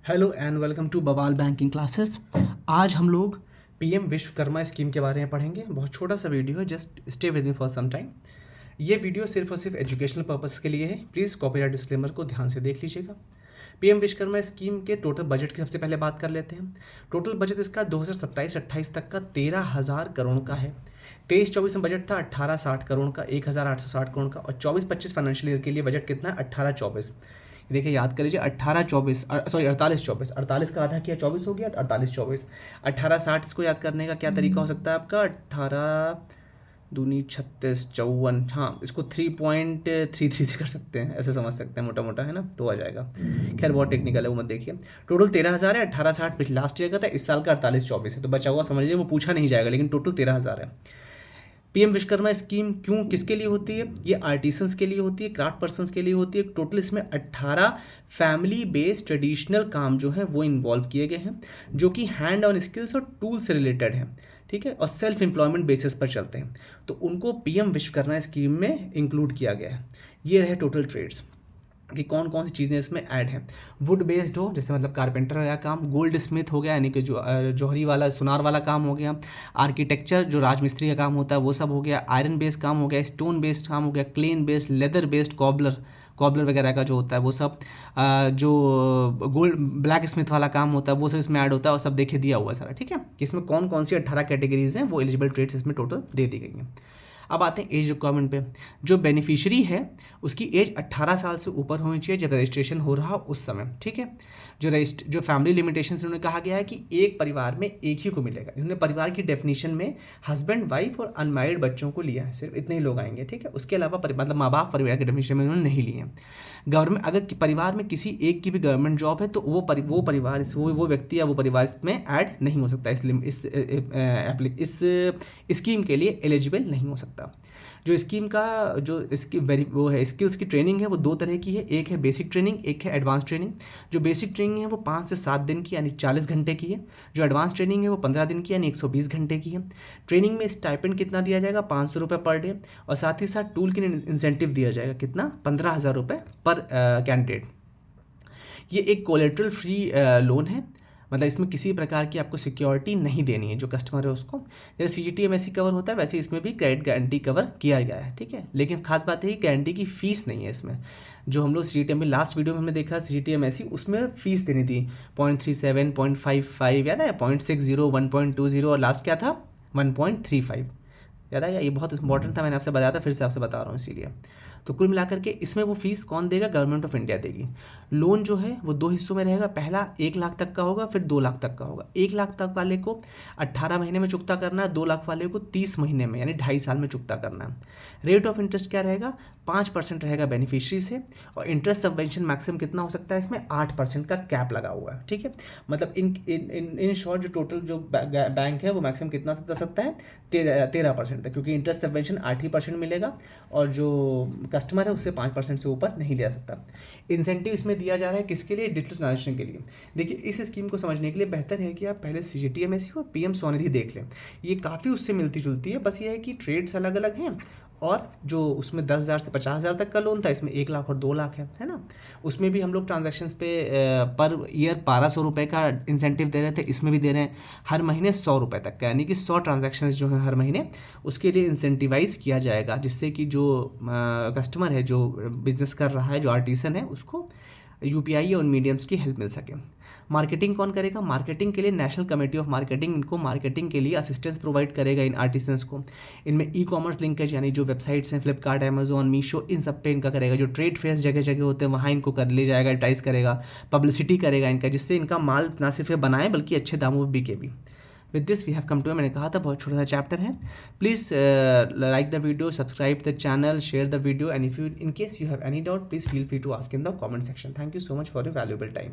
Hello and welcome to बवाल banking classes. आज हम लोग पीएम विश्वकर्मा स्कीम के बारे में पढ़ेंगे। बहुत छोटा सा वीडियो है, just stay with me for some time. ये वीडियो सिर्फ और सिर्फ एजुकेशनल पर्पस के लिए है। प्लीज़ कॉपीराइट डिस्क्लेमर को ध्यान से देख लीजिएगा। पीएम विश्वकर्मा स्कीम के टोटल बजट की सबसे पहले बात कर लेते हैं। टोटल बजट इसका 2027-28 तक का 13,000 करोड़ का है। 23-24 में बजट था 1860 करोड़ का, 1,860 करोड़ का। और 24-25 फाइनेंशियल ईयर के लिए बजट कितना है? 18-24। देखिए याद कर लीजिए, 18-24 सॉरी 48-24, 48 का आधा किया 24 हो गया, तो 48-24। 18-60 इसको याद करने का क्या तरीका हो सकता है आपका? 18 दूनी 36-54, हाँ इसको 3.33 से कर सकते हैं, ऐसे समझ सकते हैं मोटा मोटा, है ना, तो आ जाएगा। खैर बहुत टेक्निकल है, वो मत देखिए। टोटल 13,000 है। 18-60 पिछले लास्ट ईयर का था, इस साल का 48-24 है, तो बचा हुआ समझ लीजिए वो पूछा नहीं जाएगा, लेकिन टोटल 13,000 है। पीएम विश्वकर्मा स्कीम क्यों किसके लिए होती है? ये आर्टिसंस के लिए होती है, क्राफ्ट पर्सन्स के लिए होती है। टोटल इसमें 18 फैमिली बेस्ड ट्रेडिशनल काम जो है वो इन्वॉल्व किए गए हैं, जो कि हैंड ऑन स्किल्स और टूल से रिलेटेड हैं, ठीक है, और सेल्फ एम्प्लॉयमेंट बेसिस पर चलते हैं, तो उनको पीएम विश्वकर्मा स्कीम में इंक्लूड किया गया है। ये रहे टोटल ट्रेड्स कि कौन कौन सी चीज़ें इसमें ऐड हैं। वुड बेस्ड हो, जैसे मतलब कारपेंटर हो गया काम, गोल्ड स्मिथ हो गया यानी कि जो जौहरी वाला सुनार वाला काम हो गया, आर्किटेक्चर जो राजमिस्त्री का काम होता है वो सब हो गया, आयरन बेस्ड काम हो गया, स्टोन बेस्ड काम हो गया, clay based, leather based, cobbler वगैरह का जो होता है वो सब, जो गोल्ड ब्लैक स्मिथ वाला काम होता है वो सब इसमें ऐड होता है, और सब देखिए दिया हुआ है सारा, ठीक है, कि इसमें कौन कौन सी 18 कैटेगरीज हैं वो एलिजिबल ट्रेड्स इसमें टोटल दे दी गई हैं। अब आते हैं एज रिक्वायरमेंट पे। जो बेनिफिशियरी है उसकी एज 18 साल से ऊपर होनी चाहिए जब रजिस्ट्रेशन हो रहा हो उस समय, ठीक है। जो फैमिली लिमिटेशन उन्होंने कहा गया है कि एक परिवार में एक ही को मिलेगा। इन्होंने परिवार की डेफिनेशन में हस्बैंड वाइफ और अनमैरिड बच्चों को लिया है, सिर्फ इतने ही लोग आएंगे, ठीक है। उसके अलावा मतलब माँ बाप परिवार की डेफिनेशन में उन्होंने नहीं लिए हैं। गवर्नमेंट, अगर परिवार में किसी एक की भी गवर्नमेंट जॉब है तो वो परिवार वो व्यक्ति या वो परिवार इसमें ऐड नहीं हो सकता, इस स्कीम के लिए एलिजिबल नहीं हो सकता। जो स्कीम का जो इसकी वो है स्किल्स की ट्रेनिंग है वो दो तरह की है, एक है बेसिक ट्रेनिंग, एक है एडवांस ट्रेनिंग। जो बेसिक ट्रेनिंग है वो 5 से 7 दिन की यानी 40 घंटे की है। जो एडवांस ट्रेनिंग है वो 15 दिन की यानी 120 घंटे की है। ट्रेनिंग में स्टाइपेंड कितना दिया जाएगा? 500 रुपये पर डे, और साथ ही साथ टूल के इंसेंटिव दिया जाएगा, कितना? 15,000 रुपये पर कैंडिडेट। ये एक कोलेट्रल फ्री लोन है, मतलब इसमें किसी प्रकार की आपको सिक्योरिटी नहीं देनी है जो कस्टमर है उसको। जैसे CGTMSE कवर होता है वैसे इसमें भी क्रेडिट गारंटी कवर किया गया है, ठीक है। लेकिन खास बात है कि गारंटी की फ़ीस नहीं है इसमें। जो हम लोग CGTM में लास्ट वीडियो में हमने देखा CGTMSE, उसमें फ़ीस देनी थी 0.37, 0.55 याद है, 0.60, 1.20 और लास्ट क्या था 1.35, याद आएगा। ये बहुत इंपॉर्टेंट था, मैंने आपसे बताया था, फिर से आपसे बता रहा हूँ इसीलिए। तो कुल मिलाकर के इसमें वो फीस कौन देगा? गवर्नमेंट ऑफ इंडिया देगी। लोन जो है वो 2 हिस्सों में रहेगा, पहला 1 लाख तक का होगा, फिर 2 लाख तक का होगा। 1 लाख तक वाले को 18 महीने में चुकता करना है, 2 लाख वाले को 30 महीने में यानी 2.5 साल में चुकता करना है। रेट ऑफ इंटरेस्ट क्या रहेगा? 5% रहेगा बेनिफिशियरी से, और इंटरेस्ट सबवेंशन मैक्सिमम कितना हो सकता है? इसमें 8% का कैप लगा हुआ है, ठीक है। मतलब इन शॉर्ट जो टोटल जो बैंक है वो मैक्सिमम कितना दे सकता है? 13% तक, क्योंकि इंटरेस्ट सबवेंशन 8% मिलेगा, और जो कस्टमर है उससे 5% से ऊपर नहीं ले सकता। इंसेंटिव इसमें दिया जा रहा है किसके लिए? डिजिटल ट्रांजेक्शन के लिए। देखिए इस स्कीम को समझने के लिए बेहतर है कि आप पहले CGTMSE और PM स्वनिधि देख लें, ये काफ़ी उससे मिलती जुलती है। बस ये है कि ट्रेड्स अलग अलग हैं, और जो उसमें 10,000 से 50,000 तक का लोन था, इसमें 1 लाख और 2 लाख है ना। उसमें भी हम लोग ट्रांजैक्शंस पे पर ईयर 1,200 रुपये का इंसेंटिव दे रहे थे, इसमें भी दे रहे हैं हर महीने 100 रुपये तक का, यानी कि 100 ट्रांजैक्शंस जो हैं हर महीने उसके लिए इंसेंटिवाइज किया जाएगा, जिससे कि जो कस्टमर है, जो बिज़नेस कर रहा है, जो आर्टिसन है, उसको UPI और मीडियम्स की हेल्प मिल सके। मार्केटिंग कौन करेगा? मार्केटिंग के लिए नेशनल कमेटी ऑफ मार्केटिंग इनको मार्केटिंग के लिए असिस्टेंस प्रोवाइड करेगा इन आर्टिसंस को। इनमें ई-कॉमर्स लिंकेज यानी जो वेबसाइट्स हैं फ्लिपकार्ट, अमेजोन, मीशो, इन सब पे इनका करेगा। जो ट्रेड फेयर्स जगह जगह होते हैं वहाँ इनको कर ले जाएगा, एडवर्टाइज करेगा, पब्लिसिटी करेगा इनका, जिससे इनका माल ना सिर्फ बनाए बल्कि अच्छे दामों पर बिके भी। With this we have come to, मैंने कहा था बहुत छोटा सा चैप्टर है। Please like the video, subscribe the channel, share the video, and if you in case you have any doubt please feel free to ask in the comment section. Thank you so much for your valuable time.